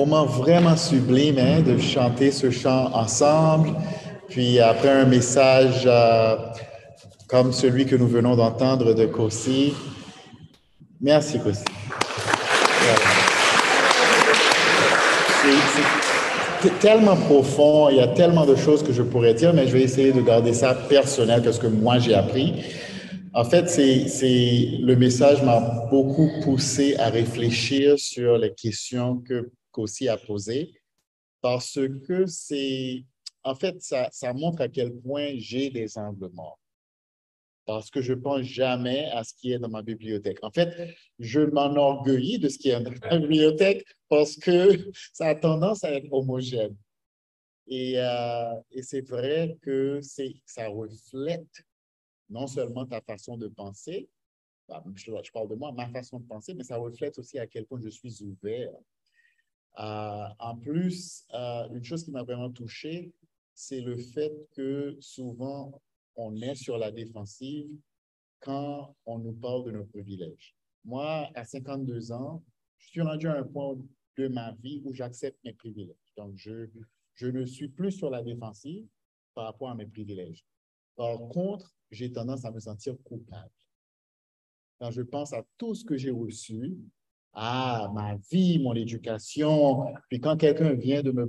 moment vraiment sublime hein, de chanter ce chant ensemble. Puis après un message comme celui que nous venons d'entendre de Kosi. Merci, Kosi. C'est tellement profond, il y a tellement de choses que je pourrais dire, mais je vais essayer de garder ça personnel, parce que moi j'ai appris. En fait, le message m'a beaucoup poussé à réfléchir sur les questions que Kosi a posées, parce que en fait, ça montre à quel point j'ai des angles morts. Parce que je ne pense jamais à ce qui est dans ma bibliothèque. En fait, je m'enorgueillis de ce qui est dans ma bibliothèque parce que ça a tendance à être homogène. Et c'est vrai que ça reflète non seulement ta façon de penser, je parle de moi, ma façon de penser, mais ça reflète aussi à quel point je suis ouvert. En plus, une chose qui m'a vraiment touché, c'est le fait que souvent, on est sur la défensive quand on nous parle de nos privilèges. Moi, à 52 ans, je suis rendu à un point de ma vie où j'accepte mes privilèges. Donc, je ne suis plus sur la défensive par rapport à mes privilèges. Par contre, j'ai tendance à me sentir coupable. Quand je pense à tout ce que j'ai reçu, à ma vie, mon éducation, puis quand quelqu'un vient me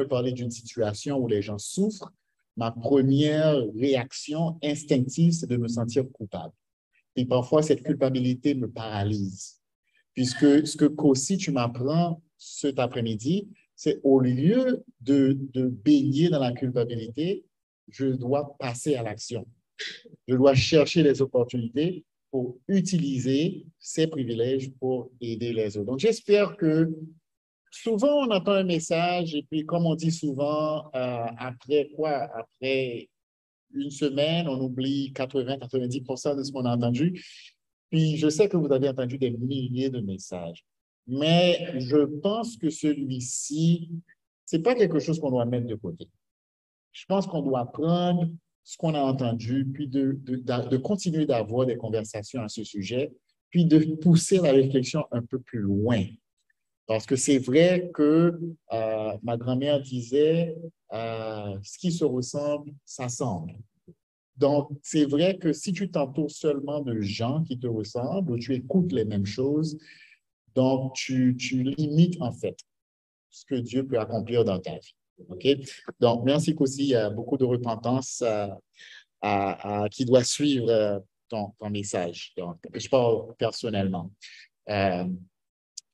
parler d'une situation où les gens souffrent, ma première réaction instinctive, c'est de me sentir coupable. Et parfois, cette culpabilité me paralyse. Puisque ce que Kosi, tu m'apprends cet après-midi, c'est au lieu de baigner dans la culpabilité, je dois passer à l'action. Je dois chercher les opportunités pour utiliser ces privilèges pour aider les autres. Donc, j'espère que souvent, on entend un message et puis, comme on dit souvent, après une semaine, on oublie 80-90% de ce qu'on a entendu. Puis, je sais que vous avez entendu des milliers de messages, mais je pense que celui-ci, ce n'est pas quelque chose qu'on doit mettre de côté. Je pense qu'on doit prendre ce qu'on a entendu, puis de continuer d'avoir des conversations à ce sujet, puis de pousser la réflexion un peu plus loin. Parce que c'est vrai que ma grand-mère disait ce qui se ressemble, s'assemble. Donc, c'est vrai que si tu t'entoures seulement de gens qui te ressemblent ou tu écoutes les mêmes choses, donc tu limites en fait ce que Dieu peut accomplir dans ta vie. OK? Donc, merci Kosi. Il y a beaucoup de repentance qui doit suivre ton message. Donc, je parle personnellement.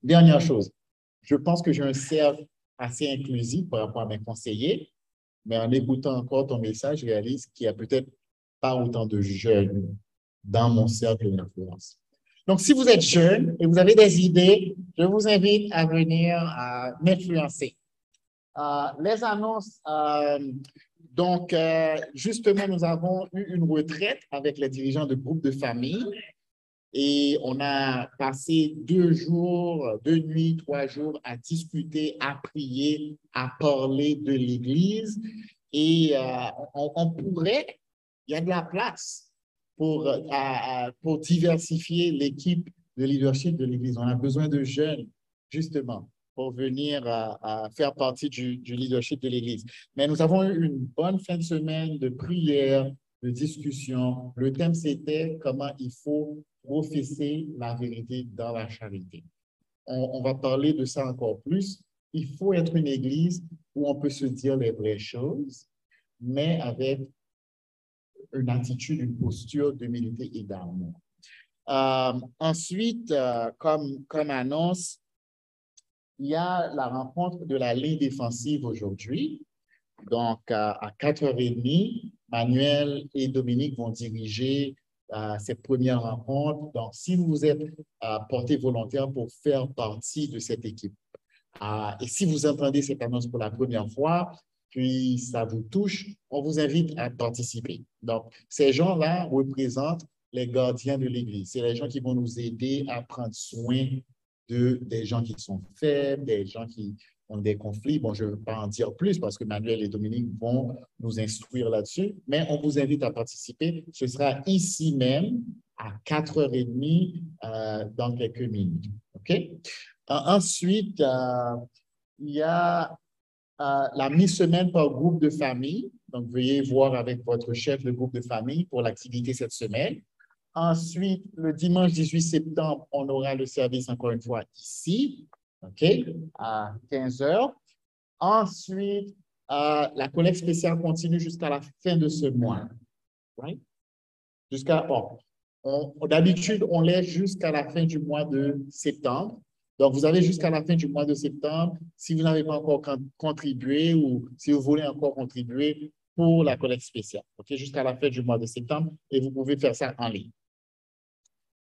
Dernière chose, je pense que j'ai un cercle assez inclusif par rapport à mes conseillers, mais en écoutant encore ton message, je réalise qu'il n'y a peut-être pas autant de jeunes dans mon cercle d'influence. Donc, si vous êtes jeune et vous avez des idées, je vous invite à venir m'influencer. Les annonces, donc, justement, nous avons eu une retraite avec les dirigeants de groupes de famille et on a passé 2 jours, 2 nuits, 3 jours à discuter, à prier, à parler de l'Église et on pourrait, il y a de la place pour diversifier l'équipe de leadership de l'Église. On a besoin de jeunes, justement, pour venir faire partie du leadership de l'Église. Mais nous avons eu une bonne fin de semaine de prière, de discussion. Le thème, c'était comment il faut professer la vérité dans la charité. On va parler de ça encore plus. Il faut être une Église où on peut se dire les vraies choses, mais avec une attitude, une posture d'humilité et d'amour. Ensuite, comme annonce, il y a la rencontre de la ligne défensive aujourd'hui. Donc, à 4h30, Manuel et Dominique vont diriger cette première rencontre. Donc, si vous êtes porté volontaire pour faire partie de cette équipe, et si vous entendez cette annonce pour la première fois, puis ça vous touche, on vous invite à participer. Donc, ces gens-là représentent les gardiens de l'Église. C'est les gens qui vont nous aider à prendre soin des gens qui sont faibles, des gens qui ont des conflits. Bon, je ne veux pas en dire plus parce que Manuel et Dominique vont nous instruire là-dessus, mais on vous invite à participer. Ce sera ici même à 4h30 dans quelques minutes. OK? Ensuite, il y a la mi-semaine par groupe de famille. Donc, veuillez voir avec votre chef de groupe de famille pour l'activité cette semaine. Ensuite, le dimanche 18 septembre, on aura le service encore une fois ici, OK, à 15 heures. Ensuite, la collecte spéciale continue jusqu'à la fin de ce mois. Right? D'habitude, on laisse jusqu'à la fin du mois de septembre. Donc, vous avez jusqu'à la fin du mois de septembre, si vous n'avez pas encore contribué ou si vous voulez encore contribuer pour la collecte spéciale, OK, jusqu'à la fin du mois de septembre, et vous pouvez faire ça en ligne.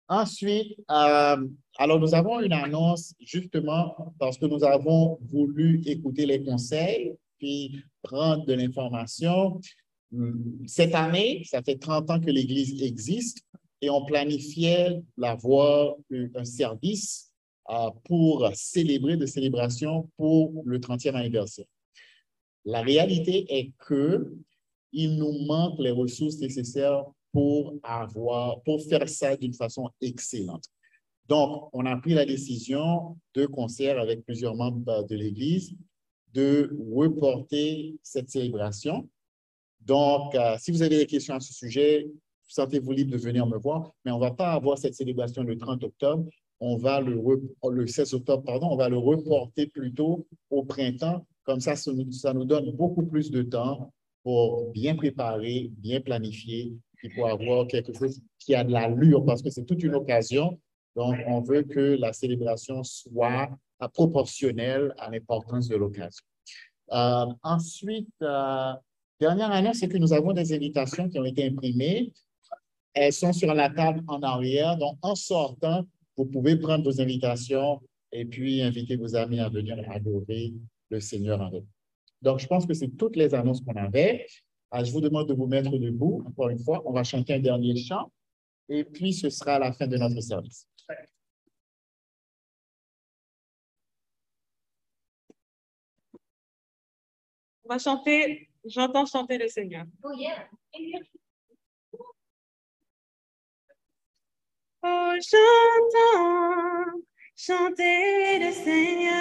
Ensuite, alors nous avons une annonce justement parce que nous avons voulu écouter les conseils puis prendre de l'information. Cette année, ça fait 30 ans que l'Église existe et on planifiait d'avoir un service pour célébrer des célébrations pour le 30e anniversaire. La réalité est qu'il nous manque les ressources nécessaires pour faire ça d'une façon excellente. Donc, on a pris la décision de concert avec plusieurs membres de l'Église de reporter cette célébration. Donc, si vous avez des questions à ce sujet, sentez-vous libre de venir me voir, mais on ne va pas avoir cette célébration le 30 octobre. On va le 16 octobre, pardon, on va le reporter plutôt au printemps. Comme ça nous donne beaucoup plus de temps pour bien préparer, bien planifier, et pour avoir quelque chose qui a de l'allure, parce que c'est toute une occasion. Donc, on veut que la célébration soit proportionnelle à l'importance de l'occasion. Ensuite, dernière annonce, c'est que nous avons des invitations qui ont été imprimées. Elles sont sur la table en arrière. Donc, en sortant, vous pouvez prendre vos invitations et puis inviter vos amis à venir adorer le Seigneur avec vous. Donc, je pense que c'est toutes les annonces qu'on avait. Je vous demande de vous mettre debout. Encore une fois, on va chanter un dernier chant et puis ce sera la fin de notre service. On va chanter « J'entends chanter le Seigneur ». Oh yeah. Oh, j'entends chanter le Seigneur.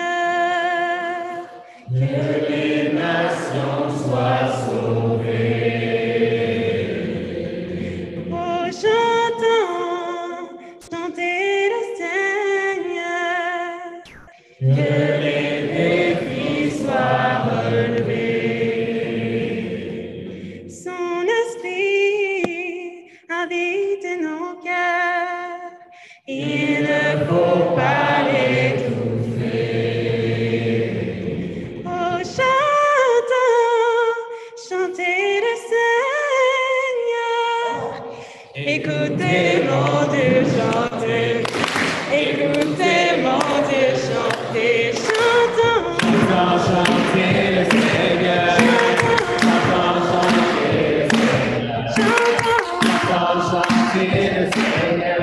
Que les nations soient sauvées. Oh, j'entends chanter le Seigneur. Que les défis soient relevés. Son esprit habite nos cœurs. Il ne faut pas l'étouffer. Oh, j'entends chanter le Seigneur. Écoutez mon Dieu chanter. Écoutez mon Dieu chanter. J'entends chanter le Seigneur. J'entends chanter le Seigneur. J'entends chanter le Seigneur.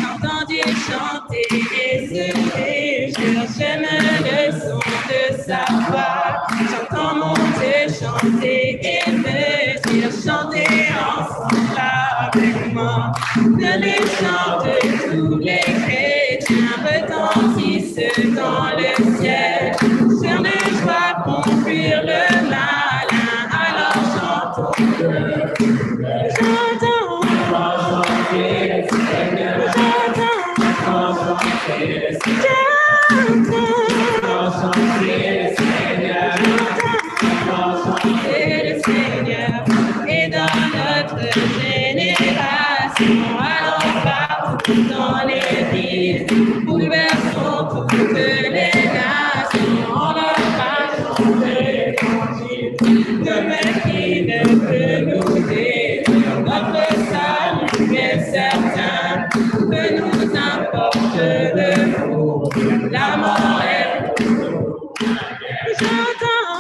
J'entends Dieu chanter et se réjouir. J'aime le son de sa voix. J'entends mon Dieu chanter et me dire chanter ensemble avec moi. Que les chants de tous les chrétiens retentissent dans le ciel. Sur les joies font fuir le malin. Alors chantons. J'entends chanter le Seigneur. J'entends chanter le Seigneur. J'entends chanter le Seigneur. J'entends chanter le Seigneur. Et dans notre génération, allons partout dans les villes, bouleversons toutes les nations, en leur parlant de l'évangile. Demain qui ne peut nous détruire, notre salut est certain, que nous importe de vous, la mort est pour nous. J'entends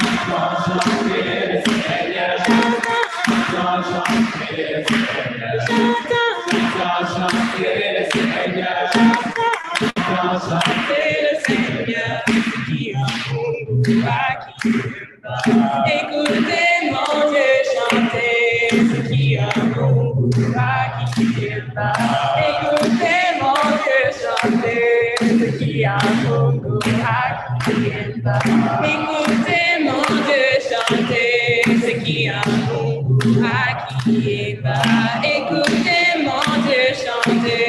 chanter le Seigneur. J'entends chanter le Seigneur. J'entends chanter le Seigneur. J'entends chanter le Seigneur. qui écoutez mon Dieu chanter, qui a mon qui écoutez mon Dieu, chantez ce qui a Mungu akiimba. Écoutez mon Dieu, chantez ce qui a Mungu akiimba. Écoutez mon Dieu, chantez